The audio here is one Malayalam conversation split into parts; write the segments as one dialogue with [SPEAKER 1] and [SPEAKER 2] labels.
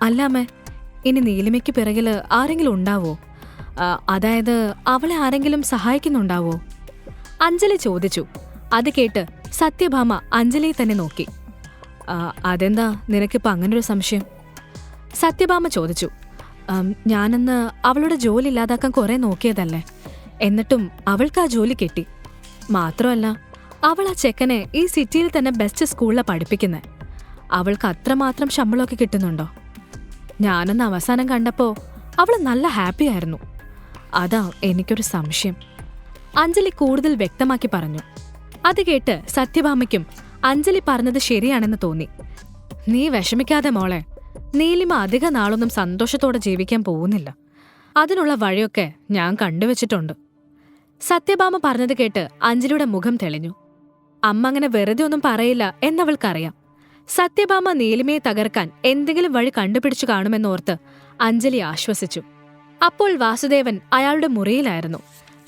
[SPEAKER 1] അല്ലാമേ, ഇനി നീലിമയ്ക്ക് പിറകിൽ ആരെങ്കിലും ഉണ്ടാവോ? അതായത് അവളെ ആരെങ്കിലും സഹായിക്കുന്നുണ്ടാവോ? അഞ്ജലി ചോദിച്ചു. അത് കേട്ട് സത്യഭാമ അഞ്ജലിയെ തന്നെ നോക്കി. അതെന്താ നിനക്കിപ്പോൾ അങ്ങനൊരു സംശയം? സത്യഭാമ ചോദിച്ചു. ഞാനന്ന് അവളുടെ ജോലി ഇല്ലാതാക്കാൻ കുറെ നോക്കിയതല്ലേ, എന്നിട്ടും അവൾക്ക് ആ ജോലി കിട്ടി. മാത്രമല്ല, അവൾ ആ ചെക്കനെ ഈ സിറ്റിയിൽ തന്നെ ബെസ്റ്റ് സ്കൂളിലാണ് പഠിപ്പിക്കുന്നത്. അവൾക്ക് അത്രമാത്രം ശമ്പളമൊക്കെ കിട്ടുന്നുണ്ടോ? ഞാനന്ന് അവസാനം കണ്ടപ്പോൾ അവൾ നല്ല ഹാപ്പി ആയിരുന്നു. അതാ എനിക്കൊരു സംശയം, അഞ്ജലി കൂടുതൽ വ്യക്തമാക്കി പറഞ്ഞു. അത് കേട്ട് സത്യഭാമയ്ക്കും അഞ്ജലി പറഞ്ഞത് ശരിയാണെന്ന് തോന്നി. നീ വിഷമിക്കാതെ മോളെ, നീലിമ അധിക നാളൊന്നും സന്തോഷത്തോടെ ജീവിക്കാൻ പോകുന്നില്ല. അതിനുള്ള വഴിയൊക്കെ ഞാൻ കണ്ടുവച്ചിട്ടുണ്ട്. സത്യഭാമ പറഞ്ഞത് കേട്ട് അഞ്ജലിയുടെ മുഖം തെളിഞ്ഞു. അമ്മ അങ്ങനെ വെറുതെ ഒന്നും പറയില്ല എന്നവൾക്കറിയാം. സത്യഭാമ നീലിമയെ തകർക്കാൻ എന്തെങ്കിലും വഴി കണ്ടുപിടിച്ചു കാണുമെന്നോർത്ത് അഞ്ജലി ആശ്വസിച്ചു. അപ്പോൾ വാസുദേവൻ അയാളുടെ മുറിയിലായിരുന്നു.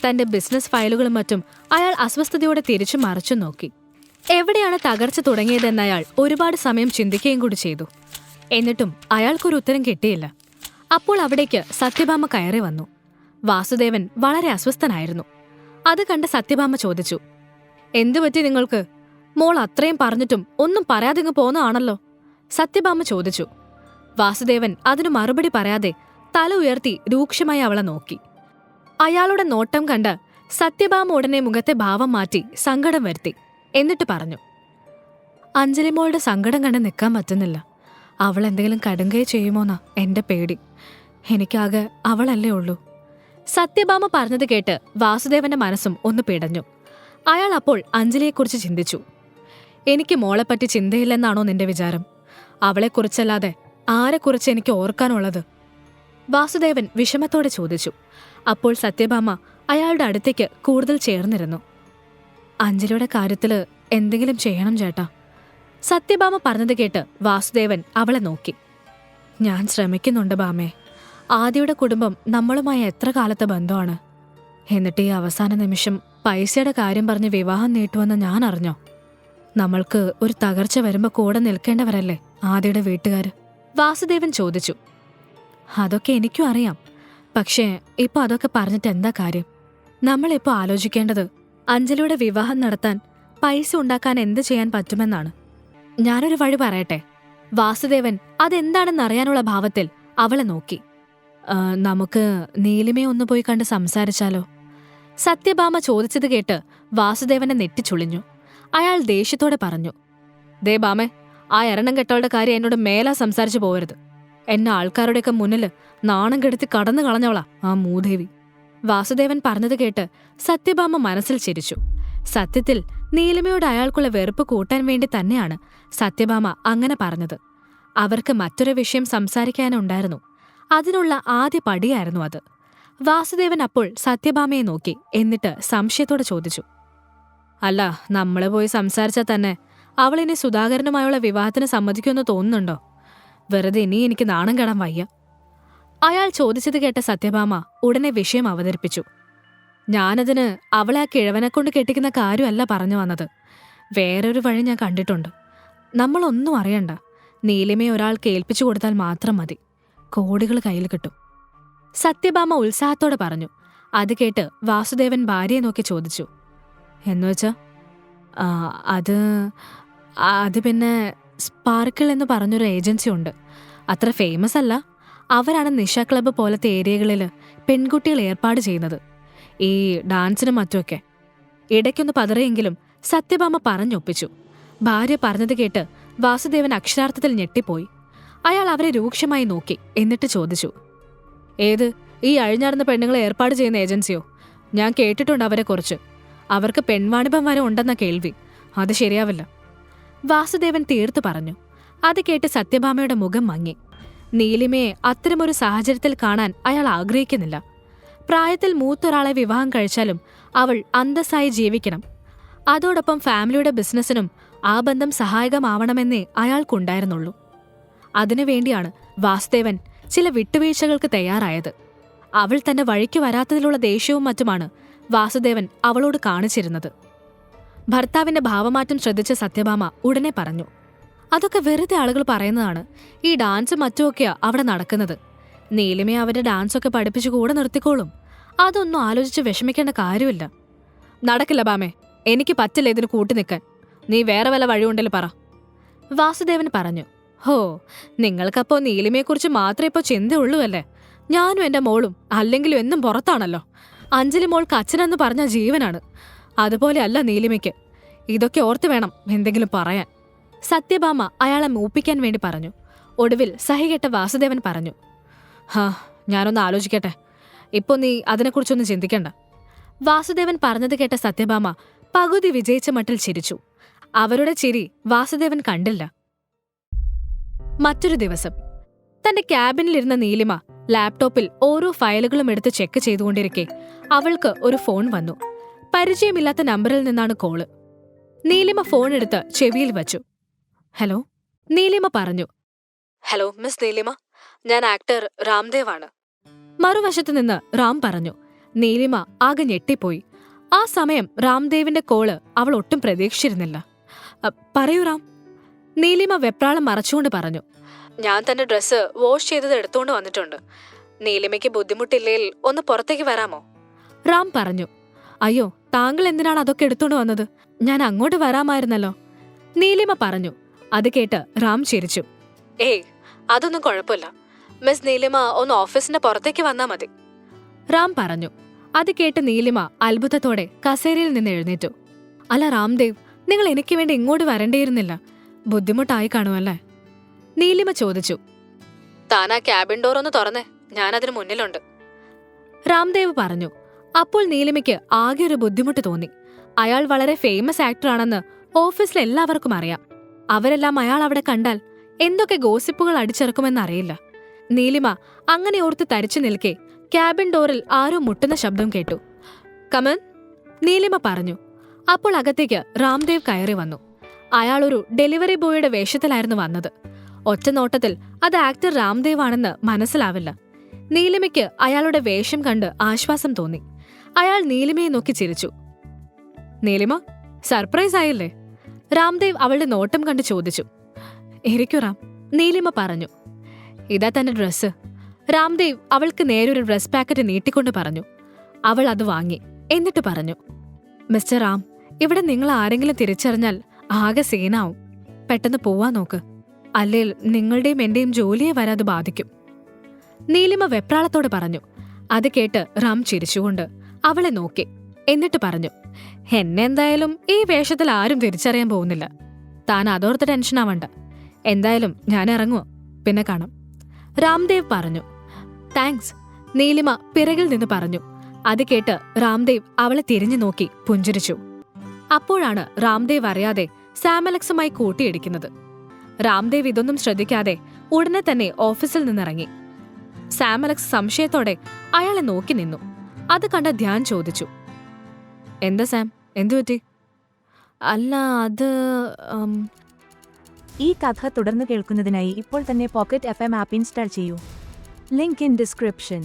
[SPEAKER 1] തന്റെ ബിസിനസ് ഫയലുകളും മറ്റും അയാൾ അസ്വസ്ഥതയോടെ തിരിച്ചു മറിച്ചു നോക്കി. എവിടെയാണ് തകർച്ച തുടങ്ങിയതെന്നയാൾ ഒരുപാട് സമയം ചിന്തിക്കുകയും കൂടി ചെയ്തു. എന്നിട്ടും അയാൾക്കൊരു ഉത്തരം കിട്ടിയില്ല. അപ്പോൾ അവിടേക്ക് സത്യഭാമ കയറി വന്നു. വാസുദേവൻ വളരെ അസ്വസ്ഥനായിരുന്നു. അത് കണ്ട് സത്യഭാമ ചോദിച്ചു, എന്തുപറ്റി നിങ്ങൾക്ക്? മോൾ അത്രയും പറഞ്ഞിട്ടും ഒന്നും പറയാതിങ്ങ് പോന്നതാണല്ലോ. സത്യഭാമ ചോദിച്ചു. വാസുദേവൻ അതിനു മറുപടി പറയാതെ തല ഉയർത്തി രൂക്ഷമായി അവളെ നോക്കി. അയാളുടെ നോട്ടം കണ്ട് സത്യഭാമ ഉടനെ മുഖത്തെ ഭാവം മാറ്റി സങ്കടം വരുത്തി. എന്നിട്ട് പറഞ്ഞു, അഞ്ജലിമോളുടെ സങ്കടം കണ്ട് നിൽക്കാൻ പറ്റുന്നില്ല. അവൾ എന്തെങ്കിലും കടുങ്കൈ ചെയ്യുമോന്നാ എന്റെ പേടി. എനിക്കാകെ അവളല്ലേ ഉള്ളൂ. സത്യഭാമ പറഞ്ഞത് കേട്ട് വാസുദേവന്റെ മനസ്സും ഒന്ന് പിടഞ്ഞു. അയാൾ അപ്പോൾ അഞ്ജലിയെക്കുറിച്ച് ചിന്തിച്ചു. എനിക്ക് മോളെപ്പറ്റി ചിന്തയില്ലെന്നാണോ നിന്റെ വിചാരം? അവളെക്കുറിച്ചല്ലാതെ ആരെക്കുറിച്ച് എനിക്ക് ഓർക്കാനുള്ളത്? വാസുദേവൻ വിഷമത്തോടെ ചോദിച്ചു. അപ്പോൾ സത്യഭാമ അയാളുടെ അടുത്തേക്ക് കൂടുതൽ ചേർന്നിരുന്നു. അഞ്ജലിയുടെ കാര്യത്തില് എന്തെങ്കിലും ചെയ്യണം ചേട്ടാ. സത്യഭാമ പറഞ്ഞത് കേട്ട് വാസുദേവൻ അവളെ നോക്കി. ഞാൻ ശ്രമിക്കുന്നുണ്ട് ഭാമേ. ആദിയുടെ കുടുംബം നമ്മളുമായി എത്ര കാലത്തെ ബന്ധമാണ്. എന്നിട്ട് ഈ അവസാന നിമിഷം പൈസയുടെ കാര്യം പറഞ്ഞ് വിവാഹം നീട്ടുവെന്ന് ഞാൻ അറിഞ്ഞോ? നമ്മൾക്ക് ഒരു തകർച്ച വരുമ്പോൾ കൂടെ നിൽക്കേണ്ടവരല്ലേ ആദിയുടെ വീട്ടുകാര്? വാസുദേവൻ ചോദിച്ചു. അതൊക്കെ എനിക്കും അറിയാം. പക്ഷേ ഇപ്പൊ അതൊക്കെ പറഞ്ഞിട്ട് എന്താ കാര്യം? നമ്മളിപ്പോൾ ആലോചിക്കേണ്ടത് അഞ്ജലിയുടെ വിവാഹം നടത്താൻ പൈസ ഉണ്ടാക്കാൻ എന്ത് ചെയ്യാൻ പറ്റുമെന്നാണ്. ഞാനൊരു വഴി പറയട്ടെ? വാസുദേവൻ അതെന്താണെന്നറിയാനുള്ള ഭാവത്തിൽ അവളെ നോക്കി. നമുക്ക് നീലിമയെ ഒന്ന് പോയി കണ്ട് സംസാരിച്ചാലോ? സത്യഭാമ ചോദിച്ചത് കേട്ട് വാസുദേവനെ നെറ്റിച്ചുളിഞ്ഞു. അയാൾ ദേഷ്യത്തോടെ പറഞ്ഞു, ദേ ബാമേ, ആ എരണം കെട്ടവളുടെ കാര്യം എന്നോട് മേലാ സംസാരിച്ചു പോകരുത്. എന്നെ ആൾക്കാരുടെയൊക്കെ മുന്നില് നാണം കെടുത്തി കടന്നു കളഞ്ഞവളാ ആ മൂദേവി. വാസുദേവൻ പറഞ്ഞത് കേട്ട് സത്യഭാമ മനസ്സിൽ ചിരിച്ചു. സത്യത്തിൽ നീലിമയോട് അയാൾക്കുള്ള വെറുപ്പ് കൂട്ടാൻ വേണ്ടി തന്നെയാണ് സത്യഭാമ അങ്ങനെ പറഞ്ഞത്. അവർക്ക് മറ്റൊരു വിഷയം സംസാരിക്കാനുണ്ടായിരുന്നു. അതിനുള്ള ആദ്യ പടിയായിരുന്നു അത്. വാസുദേവൻ അപ്പോൾ സത്യഭാമയെ നോക്കി. എന്നിട്ട് സംശയത്തോടെ ചോദിച്ചു, അല്ല, നമ്മള് പോയി സംസാരിച്ചാൽ തന്നെ അവളിനി സുധാകരനുമായുള്ള വിവാഹത്തിന് സമ്മതിക്കുമെന്ന് തോന്നുന്നുണ്ടോ? വെറുതെ ഇനി എനിക്ക് നാണം കെടാൻ വയ്യ. അയാൾ ചോദിച്ചത് കേട്ട സത്യഭാമ ഉടനെ വിഷയം അവതരിപ്പിച്ചു. ഞാനതിന് അവളെ ആ കിഴവനെ കൊണ്ട് കെട്ടിക്കുന്ന കാര്യമല്ല പറഞ്ഞു വന്നത്. വേറൊരു വഴി ഞാൻ കണ്ടിട്ടുണ്ട്. നമ്മളൊന്നും അറിയണ്ട. നീലിമയെ ഒരാൾക്ക് ഏൽപ്പിച്ചു കൊടുത്താൽ മാത്രം മതി. കോടികൾ കയ്യിൽ കിട്ടും. സത്യഭാമ ഉത്സാഹത്തോടെ പറഞ്ഞു. അത് കേട്ട് വാസുദേവൻ ഭാര്യയെ നോക്കി ചോദിച്ചു, എന്നുവെച്ചാ? അത് പിന്നെ സ്പാർക്കിൾ എന്ന് പറഞ്ഞൊരു ഏജൻസി ഉണ്ട്. അത്ര ഫേമസ് അല്ല. അവരാണ് നിഷ ക്ലബ്ബ് പോലത്തെ ഏരിയകളിൽ പെൺകുട്ടികൾ ഏർപ്പാട് ചെയ്യുന്നത്, ഈ ഡാൻസിനും മറ്റുമൊക്കെ. ഇടയ്ക്കൊന്ന് പതറിയെങ്കിലും സത്യഭാമ പറഞ്ഞൊപ്പിച്ചു. ഭാര്യ പറഞ്ഞത് കേട്ട് വാസുദേവൻ അക്ഷരാർത്ഥത്തിൽ ഞെട്ടിപ്പോയി. അയാൾ അവരെ രൂക്ഷമായി നോക്കി. എന്നിട്ട് ചോദിച്ചു, ഏത്? ഈ അഴിഞ്ഞാടുന്ന പെണ്ണുങ്ങളെ ഏർപ്പാട് ചെയ്യുന്ന ഏജൻസിയോ? ഞാൻ കേട്ടിട്ടുണ്ട് അവരെക്കുറിച്ച്. അവർക്ക് പെൺവാണിഭം വരെ ഉണ്ടെന്ന കേൾവി. അത് ശരിയാവില്ല. വാസുദേവൻ തീർത്തു പറഞ്ഞു. അത് കേട്ട് സത്യഭാമയുടെ മുഖം മങ്ങി. നീലിമയെ അത്തരമൊരു സാഹചര്യത്തിൽ കാണാൻ അയാൾ ആഗ്രഹിക്കുന്നില്ല. പ്രായത്തിൽ മൂത്തൊരാളെ വിവാഹം കഴിച്ചാലും അവൾ അന്തസ്സായി ജീവിക്കണം. അതോടൊപ്പം ഫാമിലിയുടെ ബിസിനസ്സിനും ആ ബന്ധം സഹായകമാവണമെന്നേ അയാൾക്കുണ്ടായിരുന്നുള്ളൂ. അതിനുവേണ്ടിയാണ് വാസുദേവൻ ചില വിട്ടുവീഴ്ചകൾക്ക് തയ്യാറായത്. അവൾ തന്നെ വഴിക്ക് വരാത്തതിലുള്ള ദേഷ്യവും മറ്റുമാണ് വാസുദേവൻ അവളോട് കാണിച്ചിരുന്നത്. ഭർത്താവിന്റെ ഭാവമാറ്റം ശ്രദ്ധിച്ച സത്യഭാമ ഉടനെ പറഞ്ഞു, അതൊക്കെ വെറുതെ ആളുകൾ പറയുന്നതാണ്. ഈ ഡാൻസും മറ്റുമൊക്കെയാ അവിടെ നടക്കുന്നത്. നീലിമയെ അവരുടെ ഡാൻസൊക്കെ പഠിപ്പിച്ച് കൂടെ നിർത്തിക്കോളും. അതൊന്നും ആലോചിച്ച് വിഷമിക്കേണ്ട കാര്യമില്ല. നടക്കില്ല ബാമേ, എനിക്ക് പറ്റില്ല ഇതിന് കൂട്ടി നിൽക്കാൻ. നീ വേറെ വല്ല വഴിയുണ്ടെങ്കിൽ പറ. വാസുദേവൻ പറഞ്ഞു. ഹോ, നിങ്ങൾക്കപ്പോ നീലിമയെക്കുറിച്ച് മാത്രമേ ഇപ്പോൾ ചിന്തയുള്ളൂ അല്ലേ? ഞാനും എൻ്റെ മോളും അല്ലെങ്കിലും എന്നും പുറത്താണല്ലോ. അഞ്ജലി മോൾക്ക് അച്ഛനെന്ന് പറഞ്ഞ ജീവനാണ്. അതുപോലെ അല്ല നീലിമയ്ക്ക്. ഇതൊക്കെ ഓർത്ത് വേണം എന്തെങ്കിലും പറയാൻ. സത്യഭാമ അയാളെ മൂപ്പിക്കാൻ വേണ്ടി പറഞ്ഞു. ഒടുവിൽ സഹികെട്ട വാസുദേവൻ പറഞ്ഞു. ഹാ, ഞാനൊന്ന് ആലോചിക്കട്ടെ. ഇപ്പൊ നീ അതിനെക്കുറിച്ചൊന്നും ചിന്തിക്കണ്ട. വാസുദേവൻ പറഞ്ഞത് കേട്ട സത്യഭാമ പകുതി വിജയിച്ച മട്ടിൽ ചിരിച്ചു. അവരുടെ ചിരി വാസുദേവൻ കണ്ടില്ല. മറ്റൊരു ദിവസം തന്റെ ക്യാബിനിലിരുന്ന നീലിമ ലാപ്ടോപ്പിൽ ഓരോ ഫയലുകളും എടുത്ത് ചെക്ക് ചെയ്തുകൊണ്ടിരിക്കെ അവൾക്ക് ഒരു ഫോൺ വന്നു. പരിചയമില്ലാത്ത നമ്പറിൽ നിന്നാണ് കോള്. നീലിമ ഫോൺ എടുത്ത് ചെവിയിൽ വച്ചു. ഹലോ, നീലിമ പറഞ്ഞു. ഹലോ മിസ് നീലിമ, ഞാൻ ആക്ടർ രാംദേവ് ആണ്. മറുവശത്തു നിന്ന് റാം പറഞ്ഞു. നീലിമ ആകെ ഞെട്ടിപ്പോയി. ആ സമയം രാംദേവിന്റെ കോള് അവൾ ഒട്ടും പ്രതീക്ഷിച്ചിരുന്നില്ല. പറയൂ റാം. നീലിമ വെപ്രാളം മറച്ചുകൊണ്ട് പറഞ്ഞു. ഞാൻ തന്റെ ഡ്രസ്സ് വാഷ് ചെയ്തത് എടുത്തുകൊണ്ട് വന്നിട്ടുണ്ട്. നീലിമയ്ക്ക് ബുദ്ധിമുട്ടില്ലേൽ ഒന്ന് പുറത്തേക്ക് വരാമോ? റാം പറഞ്ഞു. അയ്യോ, താങ്കൾ എന്തിനാണ് അതൊക്കെ എടുത്തോണ്ട് വന്നത്? ഞാൻ അങ്ങോട്ട് വരാമായിരുന്നല്ലോ. നീലിമ പറഞ്ഞു. അത് കേട്ട് റാം ചിരിച്ചു. ഏയ്, അതൊന്നും കുഴപ്പമില്ല. മിസ് നീലിമ ഒന്ന് ഓഫീസിന്റെ പുറത്തേക്ക് വന്നാ മതി. റാം പറഞ്ഞു. അത് കേട്ട് നീലിമ അത്ഭുതത്തോടെ കസേരയിൽ നിന്ന് എഴുന്നേറ്റു. അല്ല രാംദേവ്, നിങ്ങൾ എനിക്ക് വേണ്ടി ഇങ്ങോട്ട് വരണ്ടേയിരുന്നില്ല. ബുദ്ധിമുട്ടായി കാണുമല്ലേ? നീലിമ ചോദിച്ചു. താനാ ക്യാബിൻ ഡോർ ഒന്ന് തുറന്നേ, ഞാനതിന് മുന്നിലുണ്ട്. രാംദേവ് പറഞ്ഞു. അപ്പോൾ നീലിമയ്ക്ക് ആകെ ഒരു ബുദ്ധിമുട്ട് തോന്നി. അയാൾ വളരെ ഫേമസ് ആക്ടറാണെന്ന് ഓഫീസിൽ എല്ലാവർക്കും അറിയാം. അവരെല്ലാം അയാൾ അവിടെ കണ്ടാൽ എന്തൊക്കെ ഗോസിപ്പുകൾ അടിച്ചിറക്കുമെന്നറിയില്ല. നീലിമ അങ്ങനെ ഓർത്ത് തരിച്ചു നിൽക്കെ ക്യാബിൻ ഡോറിൽ ആരോ മുട്ടുന്ന ശബ്ദം കേട്ടു. കമൻ, നീലിമ പറഞ്ഞു. അപ്പോൾ അകത്തേക്ക് രാംദേവ് കയറി വന്നു. അയാളൊരു ഡെലിവറി ബോയുടെ വേഷത്തിലായിരുന്നു വന്നത്. ഒറ്റ നോട്ടത്തിൽ അത് ആക്ടർ രാംദേവ് ആണെന്ന് മനസ്സിലാവില്ല. നീലിമയ്ക്ക് അയാളുടെ വേഷം കണ്ട് ആശ്വാസം തോന്നി. അയാൾ നീലിമയെ നോക്കി ചിരിച്ചു. നീലിമ, സർപ്രൈസ് ആയില്ലേ? രാംദേവ് അവളുടെ നോട്ടം കണ്ട് ചോദിച്ചു. ഇരിക്കൂ റാം, നീലിമ പറഞ്ഞു. ഇതാ തന്റെ ഡ്രസ്സ്. രാംദേവ് അവൾക്ക് നേരൊരു ഡ്രസ് പാക്കറ്റ് നീട്ടിക്കൊണ്ട് പറഞ്ഞു. അവൾ അത് വാങ്ങി. എന്നിട്ട് പറഞ്ഞു. മിസ്റ്റർ റാം, ഇവിടെ നിങ്ങൾ ആരെങ്കിലും തിരിച്ചറിഞ്ഞാൽ ആകെ സീനാവും. പെട്ടെന്ന് പോവാൻ നോക്ക്, അല്ലെങ്കിൽ നിങ്ങളുടെയും എന്റെയും ജോലിയെ വരാതെ ബാധിക്കും. നീലിമ വെപ്രാളത്തോട് പറഞ്ഞു. അത് കേട്ട് റാം ചിരിച്ചുകൊണ്ട് അവളെ നോക്കി. എന്നിട്ട് പറഞ്ഞു. എന്നെ എന്തായാലും ഈ വേഷത്തിൽ ആരും തിരിച്ചറിയാൻ പോകുന്നില്ല. താൻ അതോർത്ത് ടെൻഷനാവണ്ട. എന്തായാലും ഞാൻ ഇറങ്ങുമോ, പിന്നെ കാണാം. രാംദേവ് പറഞ്ഞു. താങ്ക്സ്, നീലിമ പിറകിൽ നിന്ന് പറഞ്ഞു. അത് കേട്ട് രാംദേവ് അവളെ തിരിഞ്ഞു നോക്കി പുഞ്ചിരിച്ചു. അപ്പോഴാണ് രാംദേവ് അറിയാതെ സാമലക്സുമായി കൂട്ടിയിടിക്കുന്നത്. രാംദേവ് ഇതൊന്നും ശ്രദ്ധിക്കാതെ ഉടനെ തന്നെ ഓഫീസിൽ നിന്നിറങ്ങി. സാമലക്സ് സംശയത്തോടെ അയാളെ നോക്കി നിന്നു. അത് കണ്ട ധ്യാൻ ചോദിച്ചു. എന്താ സാം, എന്തുപറ്റി? അല്ല, അത്
[SPEAKER 2] ഈ കഥ തുടർന്ന് കേൾക്കുന്നതിനായി ഇപ്പോൾ തന്നെ പോക്കറ്റ് FM ആപ്പ് ഇൻസ്റ്റാൾ ചെയ്യൂ. Link in description.